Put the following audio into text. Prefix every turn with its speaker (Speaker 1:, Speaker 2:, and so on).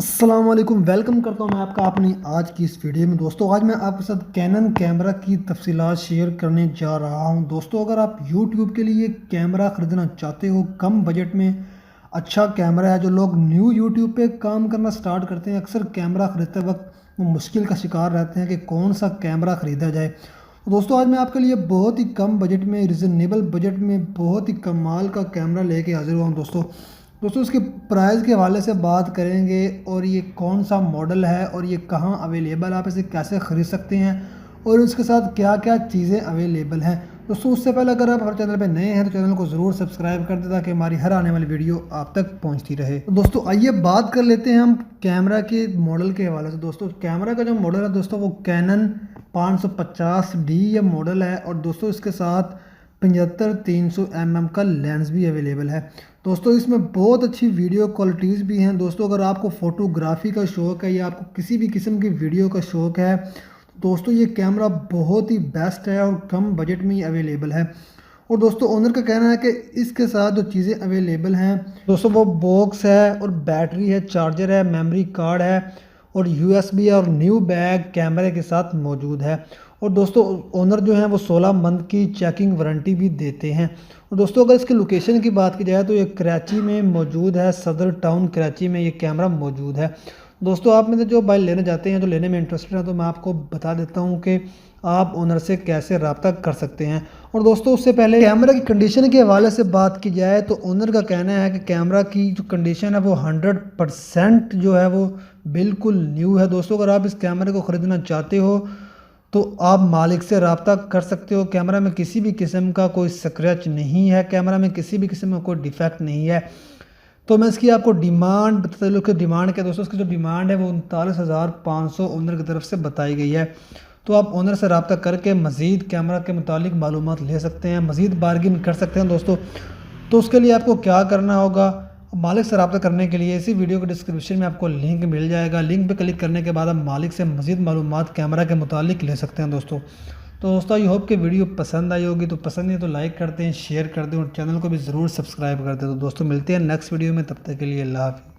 Speaker 1: अस्सलाम वालेकुम, वेलकम करता हूं मैं आपका अपनी आज की इस वीडियो में। दोस्तों आज मैं आपके साथ कैनन कैमरा की तफसीलात शेयर करने जा रहा हूं। दोस्तों अगर आप YouTube के लिए कैमरा ख़रीदना चाहते हो कम बजट में, अच्छा कैमरा है। जो लोग न्यू YouTube पे काम करना स्टार्ट करते हैं अक्सर कैमरा ख़रीदते वक्त वो मुश्किल का शिकार रहते हैं कि कौन सा कैमरा ख़रीदा जाए। तो दोस्तों आज मैं आपके लिए बहुत ही कम बजट में, रिजनेबल बजट में बहुत ही कमाल का कैमरा लेके हाजिर हुआ हूँ। दोस्तों इसके प्राइस के हवाले से बात करेंगे और ये कौन सा मॉडल है और ये कहाँ अवेलेबल, आप इसे कैसे ख़रीद सकते हैं और इसके साथ क्या क्या चीज़ें अवेलेबल हैं। दोस्तों उससे पहले अगर आप हमारे चैनल पर नए हैं तो चैनल को ज़रूर सब्सक्राइब कर दें ताकि हमारी हर आने वाली वीडियो आप तक पहुंचती रहे। तो दोस्तों आइए बात कर लेते हैं हम कैमरा के मॉडल के हवाले से। दोस्तों कैमरा का जो मॉडल है दोस्तों वो कैनन 550D ये मॉडल है और दोस्तों इसके साथ 75-300 mm का लेंस भी अवेलेबल है। दोस्तों इसमें बहुत अच्छी वीडियो क्वालिटीज़ भी हैं। दोस्तों अगर आपको फ़ोटोग्राफी का शौक़ है या आपको किसी भी किस्म की वीडियो का शौक़ है दोस्तों ये कैमरा बहुत ही बेस्ट है और कम बजट में ही अवेलेबल है। और दोस्तों ओनर का कहना है कि इसके साथ जो चीज़ें अवेलेबल हैं दोस्तों वो बॉक्स है और बैटरी है, चार्जर है, मेमोरी कार्ड है और USB और न्यू बैग कैमरे के साथ मौजूद है। और दोस्तों ओनर जो हैं वो 16 मंथ की चेकिंग वारंटी भी देते हैं। और दोस्तों अगर इसके लोकेशन की बात की जाए तो ये कराची में मौजूद है, सदर टाउन कराची में ये कैमरा मौजूद है। दोस्तों आप में से जो मोबाइल लेना चाहते हैं, जो लेने में इंटरेस्टेड हैं, तो मैं आपको बता देता हूँ कि आप ओनर से कैसे रब्ता कर सकते हैं। और दोस्तों उससे पहले कैमरा की कंडीशन के हवाले से बात की जाए तो ओनर का कहना है कि कैमरा की जो कंडीशन है वो 100% जो है वो बिल्कुल न्यू है। दोस्तों अगर आप इस कैमरे को ख़रीदना चाहते हो तो आप मालिक से रब्ता कर सकते हो। कैमरा में किसी भी किस्म का कोई स्क्रैच नहीं है, कैमरा में किसी भी किस्म का कोई डिफेक्ट नहीं है। तो मैं इसकी आपको डिमांड बताते चलूँ कि डिमांड क्या दोस्तों, इसकी जो डिमांड है वो 39,500 ओनर की तरफ से बताई गई है। तो आप ओनर से रब्ता करके मज़ीद कैमरा के मुतालिक मालूमात ले सकते हैं, मज़ीद बार्गिन कर सकते हैं। दोस्तों तो उसके लिए आपको क्या करना होगा, मालिक से रब्ता करने के लिए इसी वीडियो के डिस्क्रिप्शन में आपको लिंक मिल जाएगा। लिंक पे क्लिक करने के बाद आप मालिक से मज़ीद मालूमात कैमरा के मुतालिक ले सकते हैं। दोस्तों आई होप कि वीडियो पसंद आई होगी। तो पसंद है तो लाइक कर दें, शेयर कर दें और चैनल को भी ज़रूर सब्सक्राइब कर दें। तो दोस्तों मिलते हैं नेक्स्ट वीडियो में, तब तक के लिए अल्लाह हाफ़िज़।